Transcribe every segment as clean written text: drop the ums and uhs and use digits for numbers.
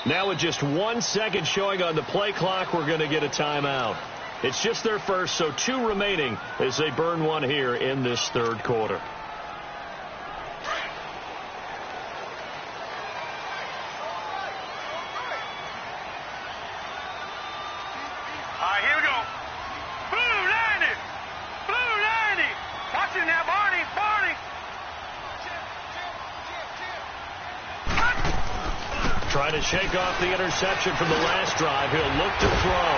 Now with just 1 second showing on the play clock, we're going to get a timeout. It's just their first, so 2 remaining as they burn one here in this third quarter. Trying to shake off the interception from the last drive. He'll look to throw.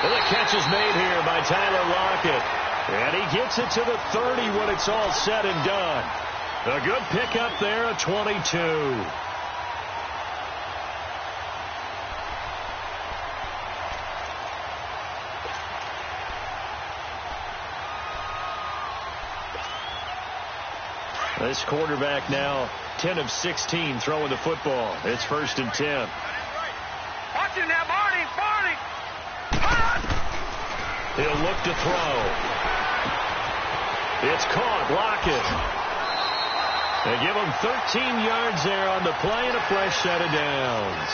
And the catch is made here by Tyler Lockett. And he gets it to the 30 when it's all said and done. A good pickup there at 22. This quarterback now 10 of 16 throwing the football. It's 1st and 10. Watching that, Barney. He'll look to throw. It's caught. Lockett. They give him 13 yards there on the play and a fresh set of downs.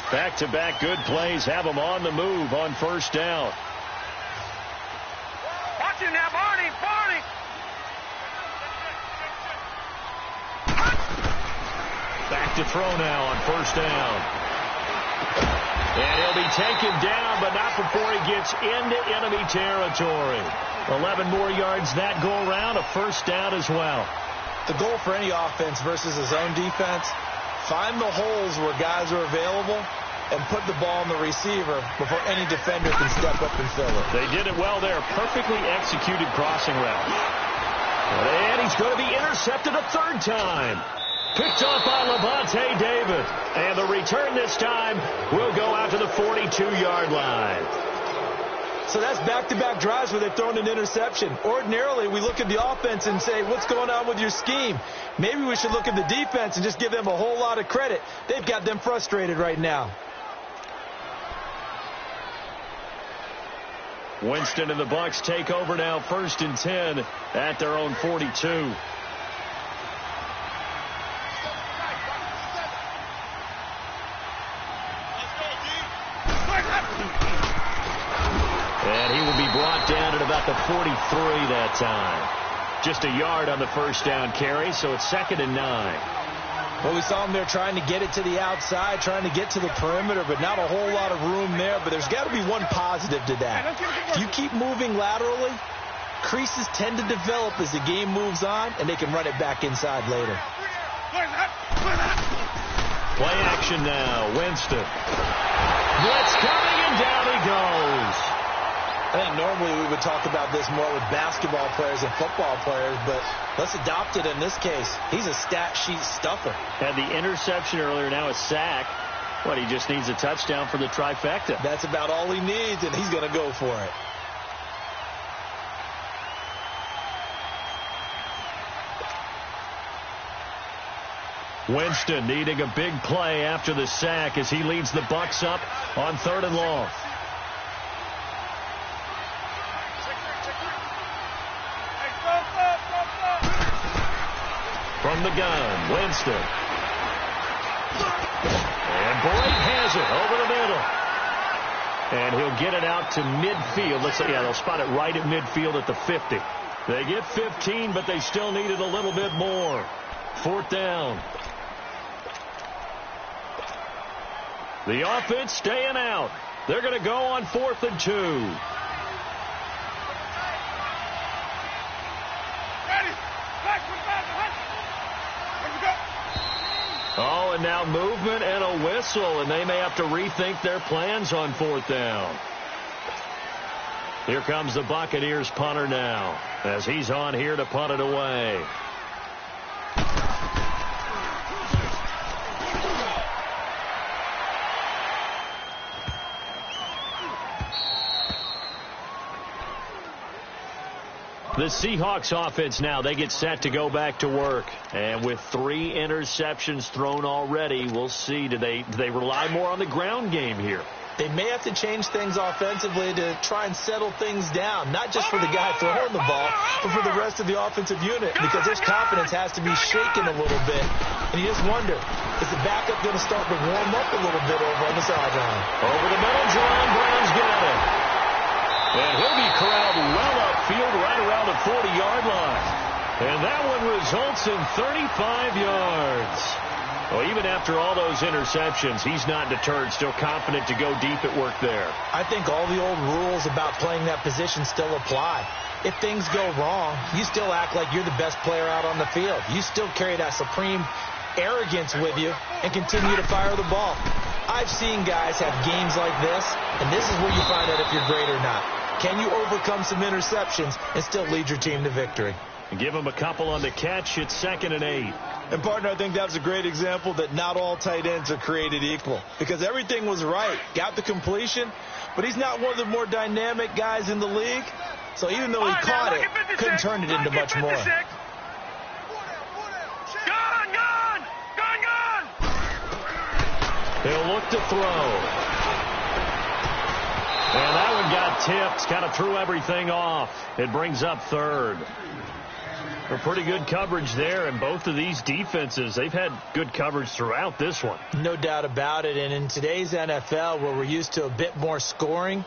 Back-to-back good plays have them on the move on 1st down. Watching that, Barney. Back to throw now on 1st down. And he'll be taken down, but not before he gets into enemy territory. 11 more yards that go around, a 1st down as well. The goal for any offense versus a zone defense, find the holes where guys are available and put the ball on the receiver before any defender can step up and fill it. They did it well there. Perfectly executed crossing route. And he's going to be intercepted a 3rd time. Picked off by Levante David. And the return this time will go out to the 42-yard line. So that's back-to-back drives where they've thrown an interception. Ordinarily, we look at the offense and say, what's going on with your scheme? Maybe we should look at the defense and just give them a whole lot of credit. They've got them frustrated right now. Winston and the Bucs take over now, 1st and 10 at their own 42. And he will be brought down at about the 43 that time. Just a yard on the 1st down carry, so it's 2nd and 9. Well, we saw him there trying to get it to the outside, trying to get to the perimeter, but not a whole lot of room there. But there's got to be one positive to that. If you keep moving laterally, creases tend to develop as the game moves on, and they can run it back inside later. Play action now. Winston. Blitz coming, and down he goes. I think normally we would talk about this more with basketball players and football players, but let's adopt it in this case. He's a stat sheet stuffer. Had the interception earlier, now a sack. What, he just needs a touchdown for the trifecta. That's about all he needs, and he's going to go for it. Winston needing a big play after the sack as he leads the Bucs up on 3rd and long. From the gun, Winston. And Blake has it over the middle. And he'll get it out to midfield. Let's say, yeah, they'll spot it right at midfield at the 50. They get 15, but they still needed a little bit more. 4th down. The offense staying out. They're going to go on 4th and 2. Oh, and now movement and a whistle, and they may have to rethink their plans on 4th down. Here comes the Buccaneers punter now, as he's on here to punt it away. The Seahawks offense now, they get set to go back to work. And with 3 interceptions thrown already, we'll see. Do they rely more on the ground game here? They may have to change things offensively to try and settle things down, not just for the guy throwing the ball, but for the rest of the offensive unit, because his confidence has to be shaken a little bit. And you just wonder, is the backup going to start to warm up a little bit over on the sideline? Over the middle, Jerron Brown's got it. And he'll be corralled well upfield right around the 40-yard line. And that one results in 35 yards. Well, even after all those interceptions, he's not deterred, still confident to go deep at work there. I think all the old rules about playing that position still apply. If things go wrong, you still act like you're the best player out on the field. You still carry that supreme arrogance with you and continue to fire the ball. I've seen guys have games like this, and this is where you find out if you're great or not. Can you overcome some interceptions and still lead your team to victory? Give him a couple on the catch. It's 2nd and 8. And, partner, I think that's a great example that not all tight ends are created equal, because everything was right. Got the completion, but he's not one of the more dynamic guys in the league. So even though he caught it, couldn't turn it into much more. Gone! He'll look to throw. And that one got tipped. Kind of threw everything off. It brings up 3rd. A pretty good coverage there, and both of these defenses, they've had good coverage throughout this one. No doubt about it, and in today's NFL, where we're used to a bit more scoring,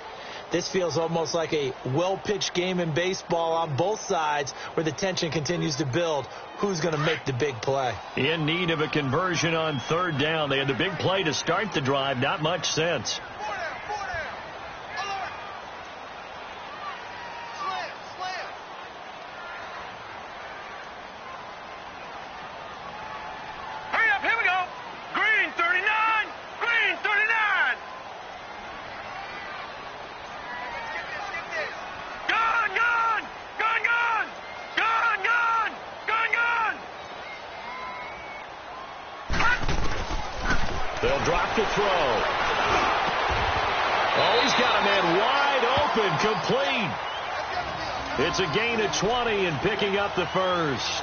this feels almost like a well-pitched game in baseball on both sides where the tension continues to build. Who's going to make the big play? In need of a conversion on 3rd down. They had the big play to start the drive. Not much sense. They'll drop the throw. Oh, he's got a man wide open, complete. It's a gain of 20 and picking up the first.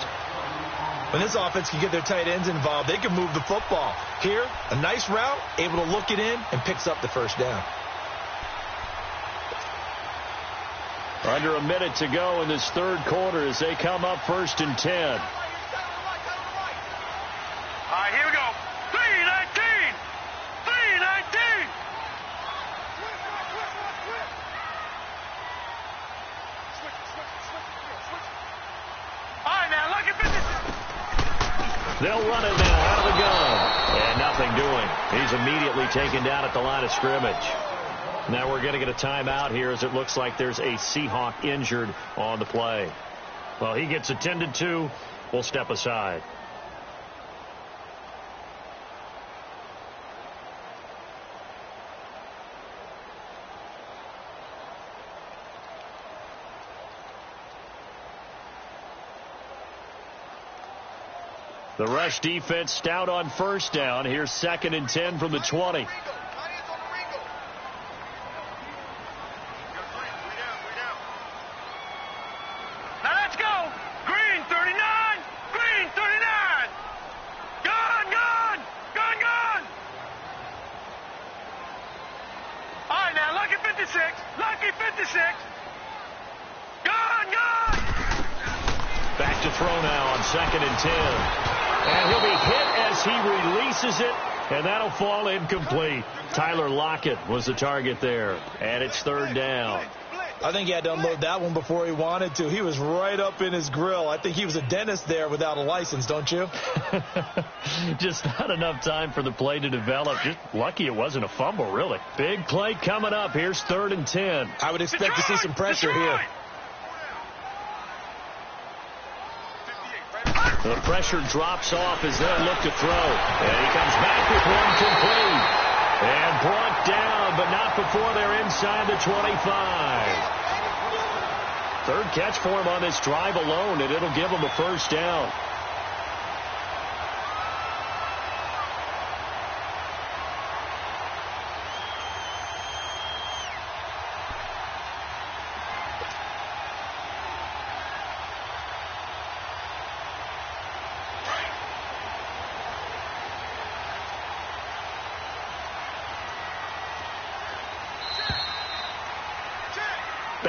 When this offense can get their tight ends involved, they can move the football. Here, a nice route, able to look it in, and picks up the first down. Under a minute to go in this 3rd quarter as they come up 1st and 10. All right, here we go. 3-19. 3-19. All right, now look at this. They'll run it now out of the gun. And nothing doing. He's immediately taken down at the line of scrimmage. Now we're going to get a timeout here as it looks like there's a Seahawk injured on the play. Well, he gets attended to. We'll step aside. The rush defense stout on 1st down. Here's 2nd and 10 from the 20. Now let's go. Green 39. Green 39. Gone. All right, now lucky 56. Lucky 56. Gone. Back to throw now on 2nd and 10. And he'll be hit as he releases it, and that'll fall incomplete. Tyler Lockett was the target there, and it's 3rd down. I think he had to unload that one before he wanted to. He was right up in his grill. I think he was a dentist there without a license, don't you? Just not enough time for the play to develop. Just lucky it wasn't a fumble, really. Big play coming up. Here's 3rd and 10. I would expect to see some pressure here. The pressure drops off as they'll look to throw. And he comes back with one complete. And brought down, but not before they're inside the 25. 3rd catch for him on this drive alone, and it'll give him a 1st down.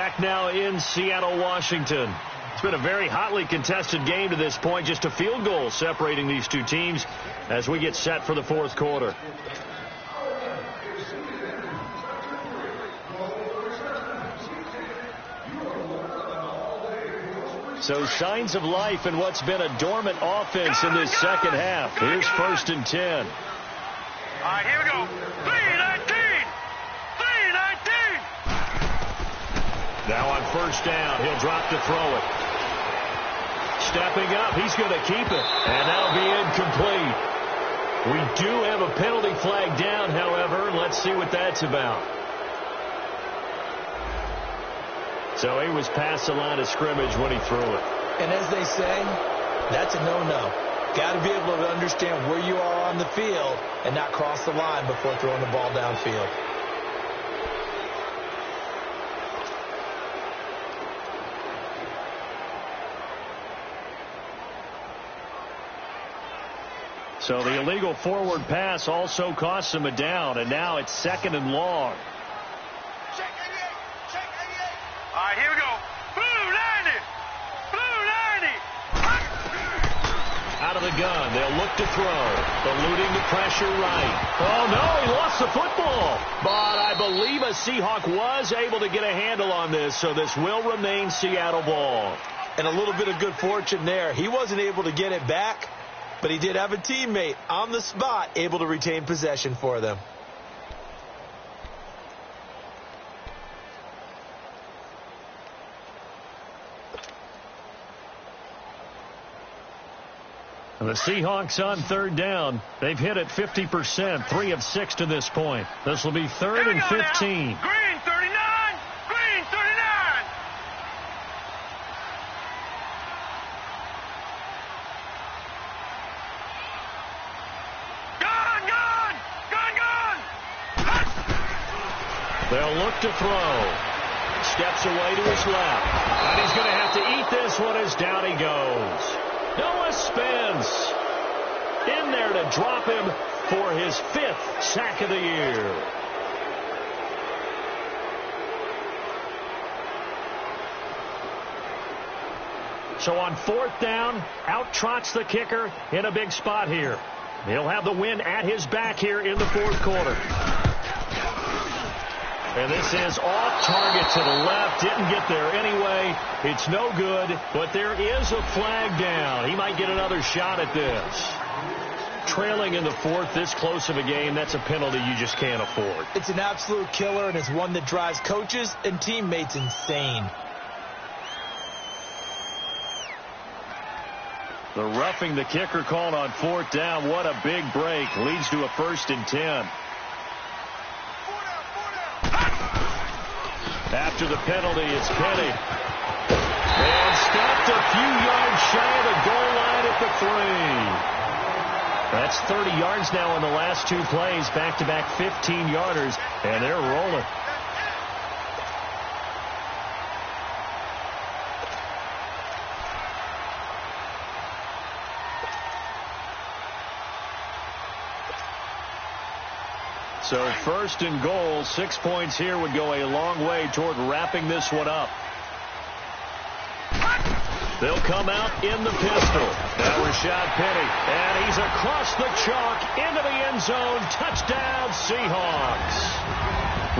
back now in Seattle, Washington. It's been a very hotly contested game to this point. Just a field goal separating these two teams as we get set for the fourth quarter. So signs of life in what's been a dormant offense in this second half. Here's 1st and 10. All right, here we go. 3-19. Now on 1st down, he'll drop to throw it. Stepping up, he's going to keep it. And that'll be incomplete. We do have a penalty flag down, however. Let's see what that's about. So he was past the line of scrimmage when he threw it. And as they say, that's a no-no. Got to be able to understand where you are on the field and not cross the line before throwing the ball downfield. So the illegal forward pass also costs him a down, and now it's 2nd and long. Check 88. Check 88. All right, here we go. Blue 90. Blue 90. Out of the gun, they'll look to throw. Eluding the pressure right. Oh, no, he lost the football. But I believe a Seahawk was able to get a handle on this, so this will remain Seattle ball. And a little bit of good fortune there. He wasn't able to get it back, but he did have a teammate on the spot able to retain possession for them. And the Seahawks on 3rd down. They've hit it 50%, 3 of 6 to this point. This will be 3rd and 15. Green 39. Green 39. They'll look to throw. Steps away to his left. And he's going to have to eat this one as down he goes. Noah Spence in there to drop him for his 5th sack of the year. So on 4th down, out trots the kicker in a big spot here. He'll have the win at his back here in the 4th quarter. And this is off target to the left. Didn't get there anyway. It's no good, but there is a flag down. He might get another shot at this. Trailing in the 4th, this close of a game, that's a penalty you just can't afford. It's an absolute killer, and it's one that drives coaches and teammates insane. The roughing the kicker called on 4th down. What a big break. Leads to a 1st and 10. After the penalty, it's Penny. And stopped a few yards shy of the goal line at the 3. That's 30 yards now in the last 2 plays. Back-to-back 15-yarders, and they're rolling. So 1st and goal, 6 points here would go a long way toward wrapping this one up. They'll come out in the pistol. Now Rashad Penny, and he's across the chalk into the end zone. Touchdown, Seahawks.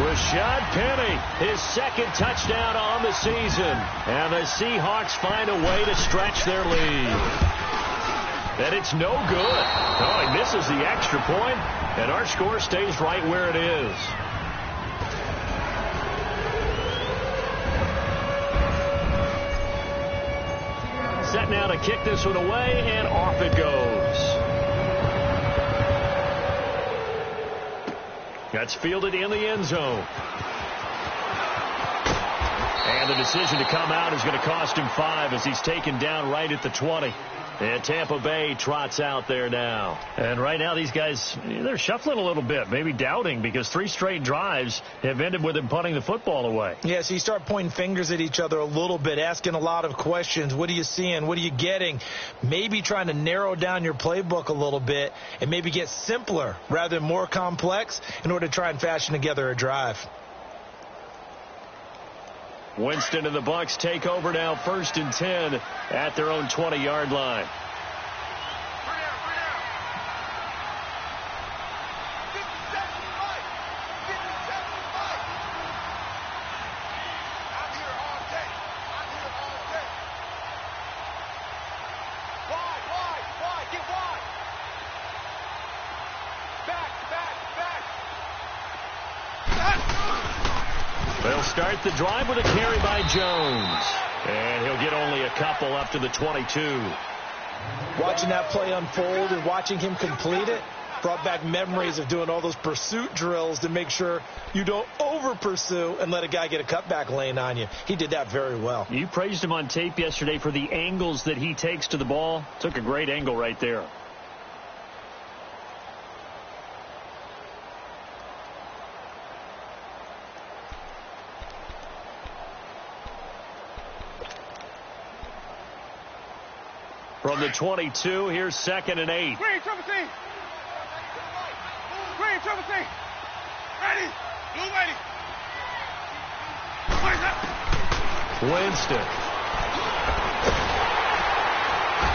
Rashad Penny, his 2nd touchdown on the season. And the Seahawks find a way to stretch their lead. And it's no good. Oh, he misses the extra point, and our score stays right where it is. Set now to kick this one away, and off it goes. That's fielded in the end zone. And the decision to come out is going to cost him 5 as he's taken down right at the 20. And Tampa Bay trots out there now. And right now these guys, they're shuffling a little bit, maybe doubting, because 3 straight drives have ended with them punting the football away. Yeah, so you start pointing fingers at each other a little bit, asking a lot of questions. What are you seeing? What are you getting? Maybe trying to narrow down your playbook a little bit and maybe get simpler rather than more complex in order to try and fashion together a drive. Winston and the Bucs take over now, 1st and 10 at their own 20-yard line. They'll start the drive with a carry by Jones. And he'll get only a couple up to the 22. Watching that play unfold and watching him complete it brought back memories of doing all those pursuit drills to make sure you don't over-pursue and let a guy get a cutback lane on you. He did that very well. You praised him on tape yesterday for the angles that he takes to the ball. Took a great angle right there. From the 22, here's 2nd and 8. Green, triple C. Green, triple C. Ready. Blue ready. Winston.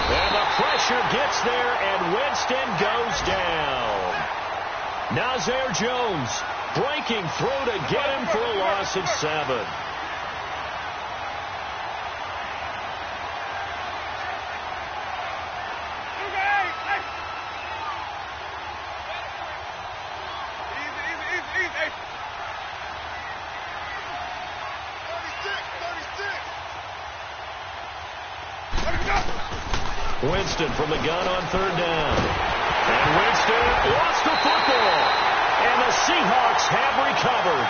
And the pressure gets there, and Winston goes down. Nazir Jones breaking through to get him for a loss of 7. Winston from the gun on 3rd down. And Winston lost the football. And the Seahawks have recovered.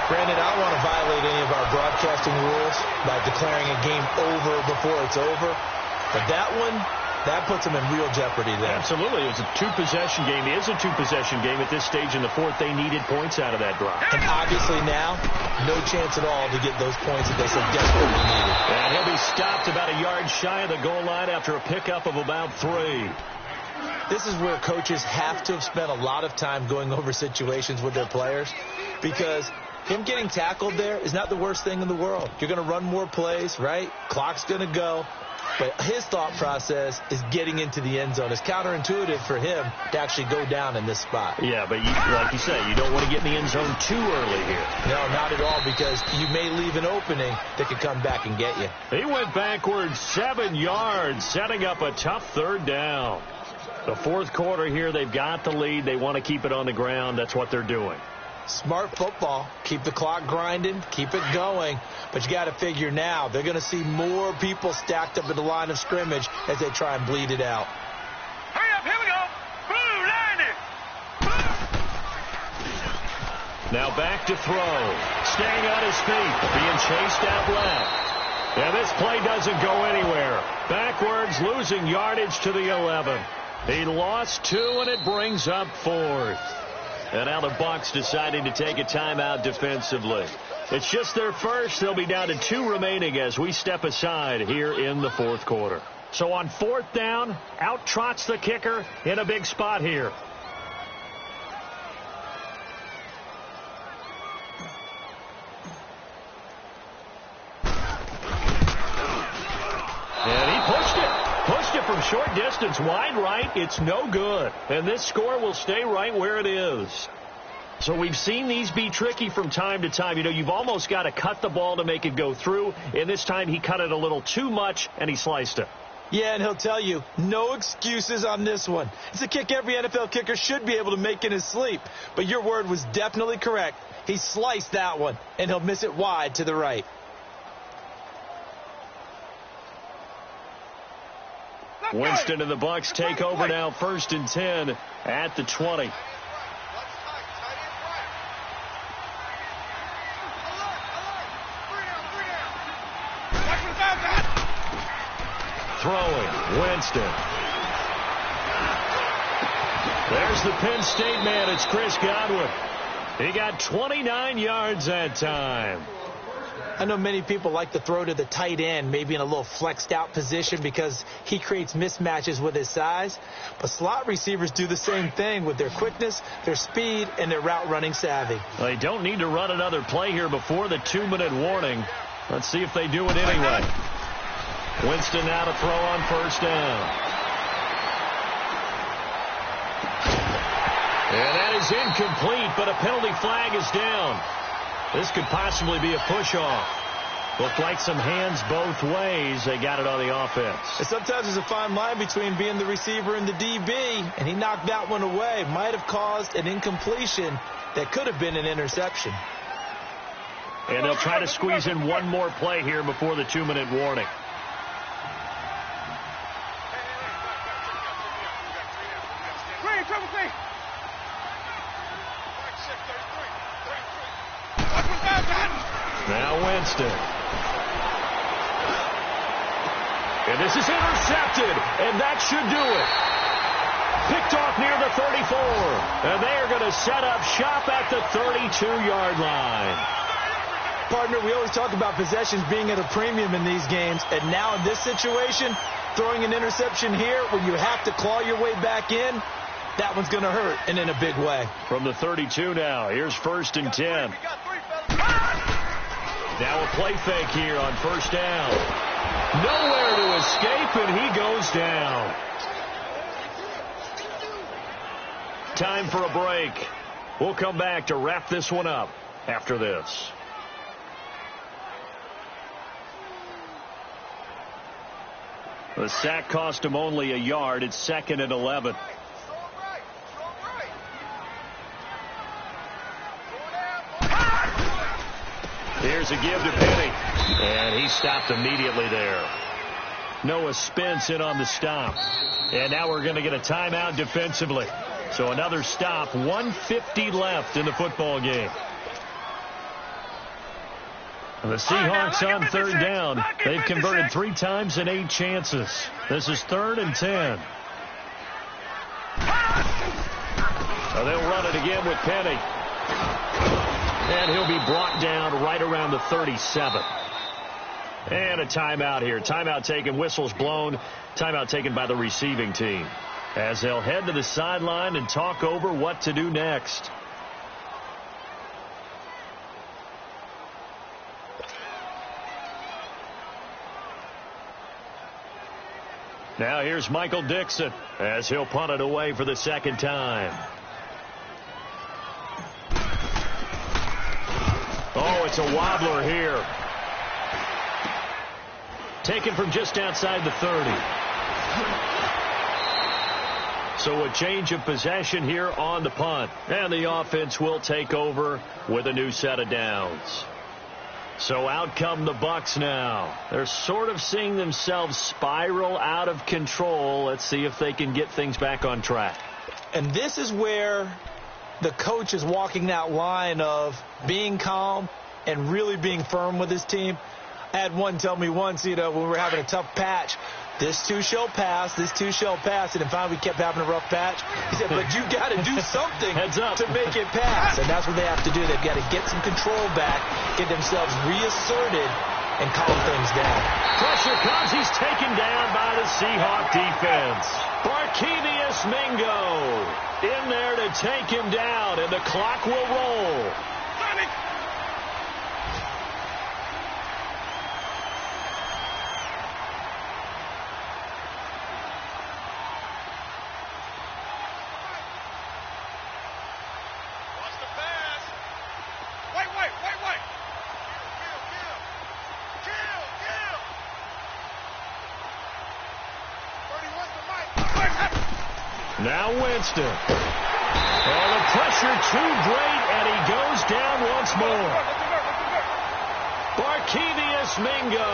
Brandon, I don't want to violate any of our broadcasting rules by declaring a game over before it's over. But that one, that puts them in real jeopardy there. Absolutely. It was a 2-possession game. It is a 2-possession game at this stage in the 4th. They needed points out of that drive. And obviously now, no chance at all to get those points that they so desperately needed. And he'll be stopped about a yard shy of the goal line after a pickup of about 3. This is where coaches have to have spent a lot of time going over situations with their players, because him getting tackled there is not the worst thing in the world. You're going to run more plays, right? Clock's going to go. But his thought process is getting into the end zone. It's counterintuitive for him to actually go down in this spot. Yeah, but like you say, you don't want to get in the end zone too early here. No, not at all, because you may leave an opening that could come back and get you. He went backwards 7 yards, setting up a tough 3rd down. The 4th quarter here, they've got the lead. They want to keep it on the ground. That's what they're doing. Smart football. Keep the clock grinding. Keep it going. But you got to figure now they're going to see more people stacked up at the line of scrimmage as they try and bleed it out. Hurry up. Here we go. Blue, line it. Now back to throw. Staying on his feet. Being chased out left. And this play doesn't go anywhere. Backwards, losing yardage to the 11. He lost 2, and it brings up 4th. And now the Bucs deciding to take a timeout defensively. It's just their first. They'll be down to 2 remaining as we step aside here in the 4th quarter. So on 4th down, out trots the kicker in a big spot here. And he pushed it. Pushed it from short distance, wide right. It's no good. And this score will stay right where it is. So we've seen these be tricky from time to time. You know, you've almost got to cut the ball to make it go through. And this time he cut it a little too much, and he sliced it. Yeah, and he'll tell you, no excuses on this one. It's a kick every NFL kicker should be able to make in his sleep. But your word was definitely correct. He sliced that one, and he'll miss it wide to the right. Winston and the Bucs take over now, 1st and 10 at the 20. Throwing, Winston. There's the Penn State man. It's Chris Godwin. He got 29 yards that time. I know many people like to throw to the tight end, maybe in a little flexed out position because he creates mismatches with his size. But slot receivers do the same thing with their quickness, their speed, and their route running savvy. They don't need to run another play here before the 2-minute warning. Let's see if they do it anyway. Winston now to throw on first down. And that is incomplete, but a penalty flag is down. This could possibly be a push-off. Looked like some hands both ways. They got it on the offense. And sometimes there's a fine line between being the receiver and the DB, and he knocked that one away. Might have caused an incompletion that could have been an interception. And they'll try to squeeze in one more play here before the 2-minute warning. Now Winston. And this is intercepted, and that should do it. Picked off near the 34, and they are going to set up shop at the 32-yard line. Partner, we always talk about possessions being at a premium in these games, and now in this situation, throwing an interception here when you have to claw your way back in, that one's going to hurt, and in a big way. From the 32 now, here's 1st and 10. Now a play fake here on first down. Nowhere to escape, and he goes down. Time for a break. We'll come back to wrap this one up after this. The sack cost him only a yard. It's 2nd and 11. Here's a give to Penny. And he stopped immediately there. Noah Spence in on the stop. And now we're going to get a timeout defensively. So another stop. 1:50 left in the football game. The Seahawks on 3rd down. They've converted 3 times in 8 chances. This is 3rd and 10. So they'll run it again with Penny. And he'll be brought down right around the 37. And a timeout here. Timeout taken, whistles blown. Timeout taken by the receiving team, as they'll head to the sideline and talk over what to do next. Now here's Michael Dixon as he'll punt it away for the 2nd time. Oh, it's a wobbler here. Taken from just outside the 30. So a change of possession here on the punt. And the offense will take over with a new set of downs. So out come the Bucs now. They're sort of seeing themselves spiral out of control. Let's see if they can get things back on track. And this is where the coach is walking that line of being calm and really being firm with his team. I had one tell me once, when we were having a tough patch, this too shall pass, this too shall pass. And then finally we kept having a rough patch. He said, but you got to do something to make it pass. And that's what they have to do. They've got to get some control back, get themselves reasserted, and calm things down. Pressure comes. He's taken down by the Seahawk defense. Barkevious Mingo in there to take him down, and the clock will roll. Now Winston. Oh, the pressure too great, and he goes down once more. Barkevious Mingo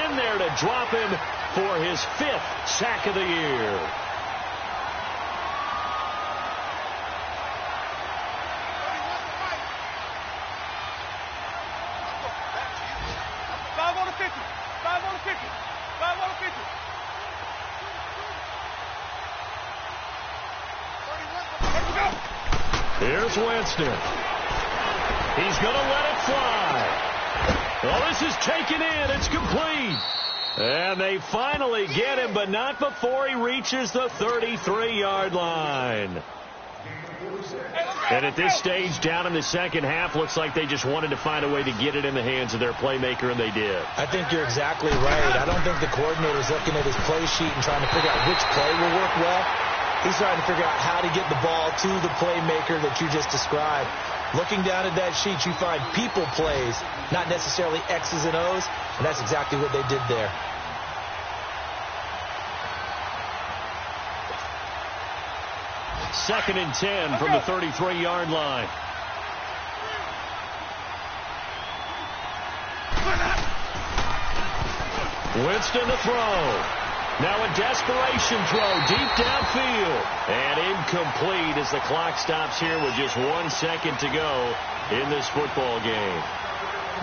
in there to drop him for his 5th sack of the year. Here's Winston. He's going to let it fly. Well, this is taken in. It's complete. And they finally get him, but not before he reaches the 33-yard line. And at this stage, down in the second half, looks like they just wanted to find a way to get it in the hands of their playmaker, and they did. I think you're exactly right. I don't think the coordinator's looking at his play sheet and trying to figure out which play will work well. He's trying to figure out how to get the ball to the playmaker that you just described. Looking down at that sheet, you find people plays, not necessarily X's and O's, and that's exactly what they did there. Second and 10 from the 33-yard line. Winston to throw. Now a desperation throw deep downfield. And incomplete as the clock stops here with just 1 second to go in this football game.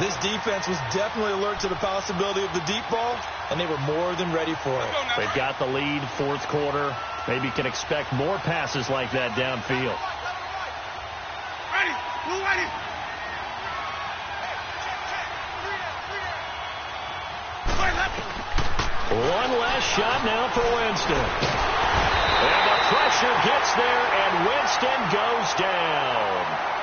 This defense was definitely alert to the possibility of the deep ball, and they were more than ready for it. They've got the lead, fourth quarter. Maybe can expect more passes like that downfield. Ready, blue ready. One last shot now for Winston. And the pressure gets there, and Winston goes down.